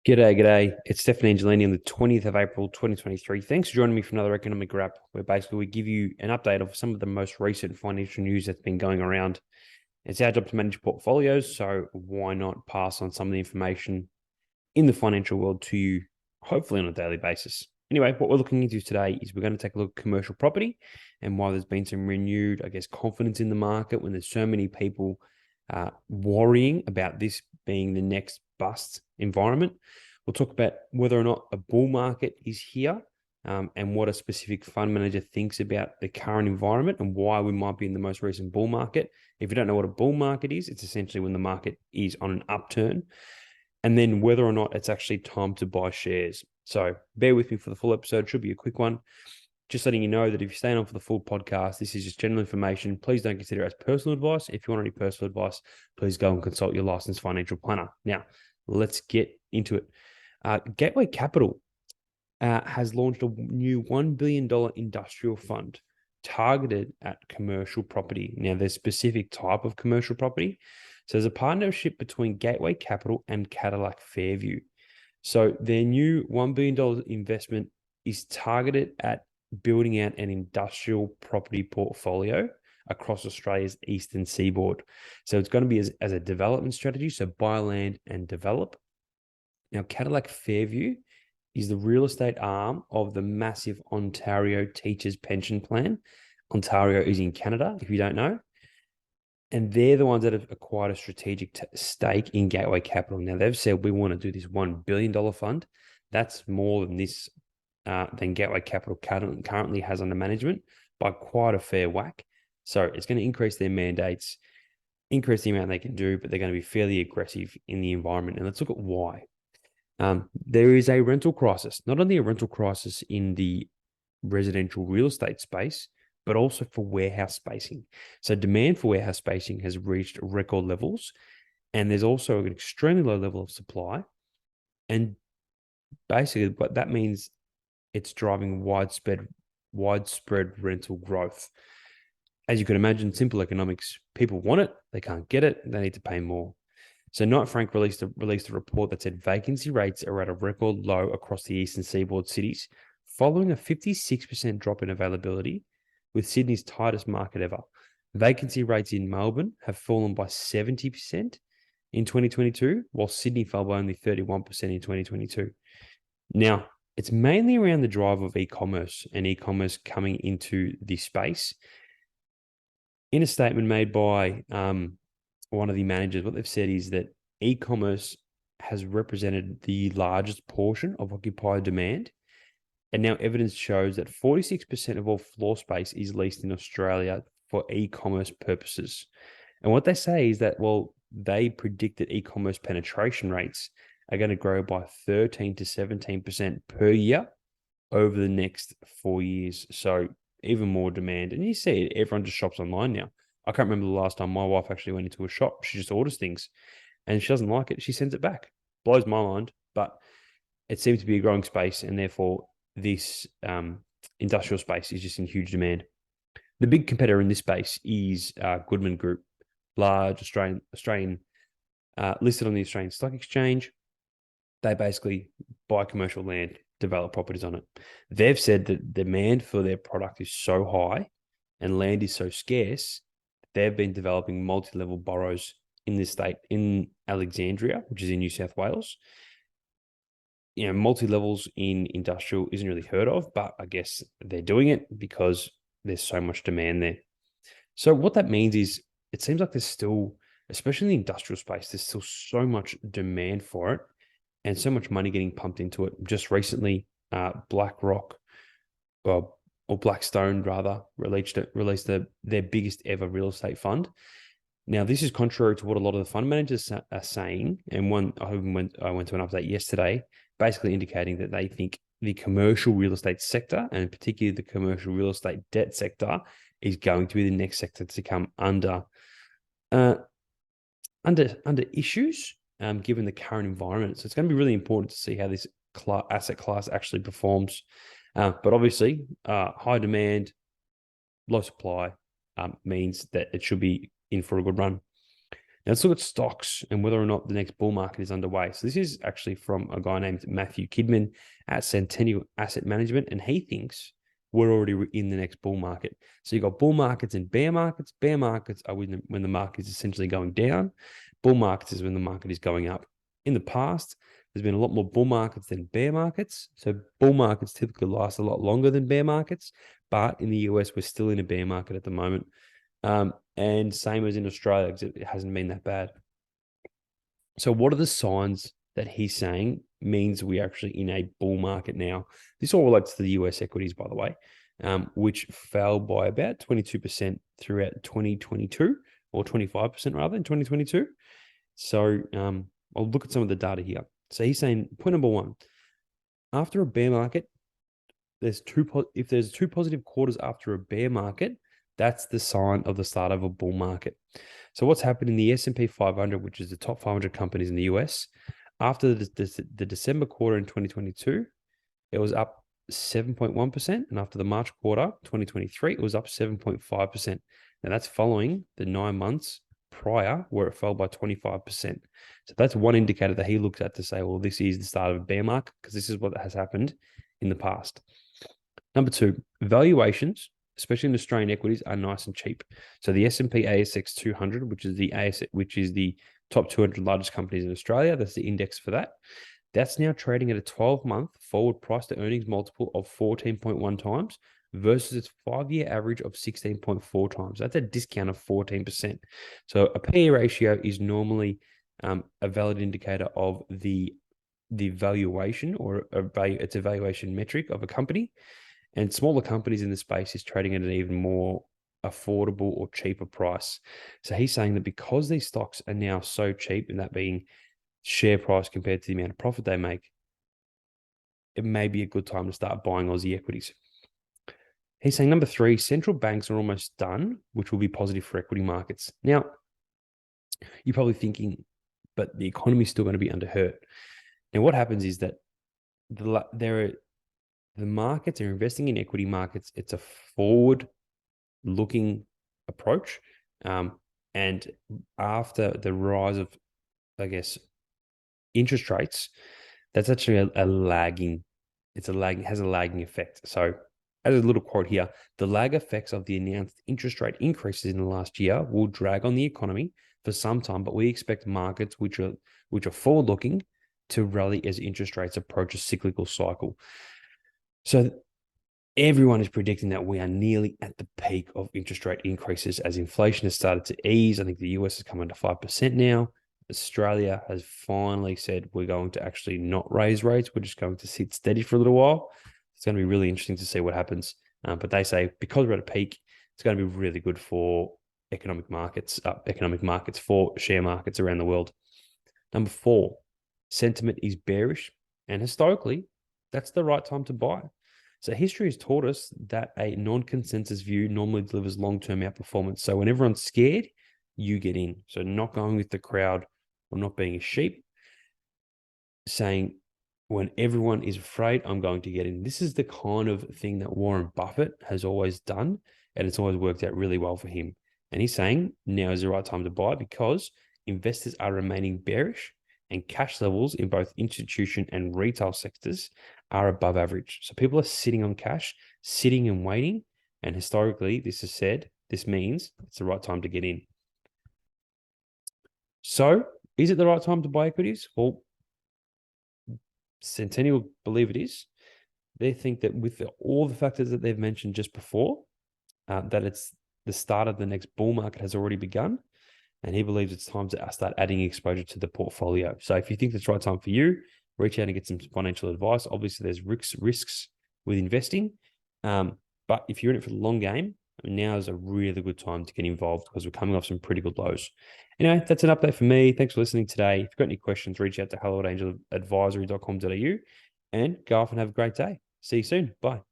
G'day. It's Stefan Angelini on the 20th of April, 2023. Thanks for joining me for another economic wrap, where basically we give you an update of some of the most recent financial news that's been going around. It's our job to manage portfolios, so why not pass on some of the information in the financial world to you, hopefully on a daily basis. Anyway, what we're looking into today is we're going to take a look at commercial property and why there's been some renewed, confidence in the market when there's so many people worrying about this being the next bust environment. We'll talk about whether or not a bull market is here, and what a specific fund manager thinks about the current environment and why we might be in the most recent bull market. If you don't know what a bull market is, it's essentially when the market is on an upturn, and then whether or not it's actually time to buy shares. So bear with me for the full episode. It should be a quick one. Just letting you know that if you're staying on for the full podcast, this is just general information. Please don't consider it as personal advice. If you want any personal advice, please go and consult your licensed financial planner. Now, let's get into it. Gateway Capital has launched a new $1 billion industrial fund targeted at commercial property. Now, there's a specific type of commercial property. So there's a partnership between Gateway Capital and Cadillac Fairview. So their new $1 billion investment is targeted at building out an industrial property portfolio across Australia's eastern seaboard. So it's going to be as a development strategy, so buy land and develop. Now, Cadillac Fairview is the real estate arm of the massive Ontario Teachers Pension Plan. Ontario is in Canada, if you don't know. And they're the ones that have acquired a strategic stake in Gateway Capital. Now, they've said we want to do this $1 billion fund. That's more than than Gateway Capital currently has under management by quite a fair whack. So it's going to increase their mandates, increase the amount they can do, but they're going to be fairly aggressive in the environment. And let's look at why. There is a rental crisis, not only a rental crisis in the residential real estate space, but also for warehouse spacing. So demand for warehouse spacing has reached record levels, and there's also an extremely low level of supply. And basically what that means, it's driving widespread rental growth. As you can imagine, simple economics, people want it, they can't get it, they need to pay more. So Knight Frank released a report that said vacancy rates are at a record low across the eastern seaboard cities, following a 56% drop in availability, with Sydney's tightest market ever. Vacancy rates in Melbourne have fallen by 70% in 2022, while Sydney fell by only 31% in 2022. Now, it's mainly around the drive of e-commerce and e-commerce coming into this space. In a statement made by one of the managers, what they've said is that e-commerce has represented the largest portion of occupier demand. And now evidence shows that 46% of all floor space is leased in Australia for e-commerce purposes. And what they say is that, well, they predict that e-commerce penetration rates are going to grow by 13 to 17% per year over the next 4 years. So even more demand. And you see it, everyone just shops online now. I can't remember the last time my wife actually went into a shop. She just orders things, and if she doesn't like it, she sends it back. Blows my mind, but it seems to be a growing space, and therefore this industrial space is just in huge demand. The big competitor in this space is Goodman Group, large Australian listed on the Australian Stock Exchange. They basically buy commercial land, develop properties on it. They've said that demand for their product is so high and land is so scarce, they've been developing multi-level boroughs in this state, in Alexandria, which is in New South Wales. You know, multi-levels in industrial isn't really heard of, but I guess they're doing it because there's so much demand there. So what that means is it seems like there's still, especially in the industrial space, there's still so much demand for it and so much money getting pumped into it. Just recently, BlackRock, or Blackstone rather, released their biggest ever real estate fund. Now, this is contrary to what a lot of the fund managers are saying. And I went to an update yesterday, basically indicating that they think the commercial real estate sector, and particularly the commercial real estate debt sector, is going to be the next sector to come under issues, given the current environment. So it's going to be really important to see how this asset class actually performs. But obviously, high demand, low supply means that it should be in for a good run. Now let's look at stocks and whether or not the next bull market is underway. So this is actually from a guy named Matthew Kidman at Centennial Asset Management, and he thinks we're already in the next bull market. So you've got bull markets and bear markets. Bear markets are when the market is essentially going down. Bull markets is when the market is going up. In the past, there's been a lot more bull markets than bear markets. So bull markets typically last a lot longer than bear markets. But in the US, we're still in a bear market at the moment. And same as in Australia, because it hasn't been that bad. So what are the signs that he's saying means we're actually in a bull market now? This all relates to the US equities, by the way, which fell by about 22% throughout 2022, or 25% rather in 2022. So I'll look at some of the data here. So he's saying, point number one, after a bear market, if there's two positive quarters after a bear market, that's the sign of the start of a bull market. So what's happened in the S&P 500, which is the top 500 companies in the US, after the December quarter in 2022, it was up 7.1%. And after the March quarter, 2023, it was up 7.5%. Now that's following the 9 months prior where it fell by 25%. So that's one indicator that he looks at to say, well, this is the start of a bear market because this is what has happened in the past. Number two, valuations, especially in Australian equities, are nice and cheap. So the S&P ASX 200, which is the top 200 largest companies in Australia, that's the index for that. That's now trading at a 12-month forward price to earnings multiple of 14.1 times versus its 5-year average of 16.4 times. That's a discount of 14%. So a PE ratio is normally a valid indicator of the valuation, or it's a valuation metric of a company. And smaller companies in the space is trading at an even more affordable or cheaper price. So he's saying that because these stocks are now so cheap, and that being share price compared to the amount of profit they make, it may be a good time to start buying Aussie equities. He's saying number three, central banks are almost done, which will be positive for equity markets. Now, you're probably thinking, but the economy is still going to be under hurt. Now, what happens is that the markets are investing in equity markets. It's a forward-looking approach. And after the rise of, I guess, interest rates, that's actually has a lagging effect. So as a little quote here, the lag effects of the announced interest rate increases in the last year will drag on the economy for some time, but we expect markets which are forward-looking to rally as interest rates approach a cyclical cycle. So everyone is predicting that we are nearly at the peak of interest rate increases as inflation has started to ease. I think the US has come under 5% now. Australia has finally said we're going to actually not raise rates. We're just going to sit steady for a little while. It's going to be really interesting to see what happens. But they say because we're at a peak, it's going to be really good for economic markets for share markets around the world. Number four, sentiment is bearish. And historically, that's the right time to buy. So history has taught us that a non-consensus view normally delivers long-term outperformance. So when everyone's scared, you get in. So not going with the crowd or not being a sheep, saying when everyone is afraid, I'm going to get in. This is the kind of thing that Warren Buffett has always done, and it's always worked out really well for him. And he's saying now is the right time to buy because investors are remaining bearish and cash levels in both institution and retail sectors are above average. So people are sitting on cash, sitting and waiting. And historically, this means it's the right time to get in. So is it the right time to buy equities? Well, Centennial believe it is. They think that with all the factors that they've mentioned just before, that it's the start of the next bull market has already begun. And he believes it's time to start adding exposure to the portfolio. So if you think it's the right time for you, reach out and get some financial advice. Obviously, there's risks with investing. But if you're in it for the long game, now is a really good time to get involved because we're coming off some pretty good lows. Anyway, that's an update for me. Thanks for listening today. If you've got any questions, reach out to hello@angeladvisory.com.au and go off and have a great day. See you soon. Bye.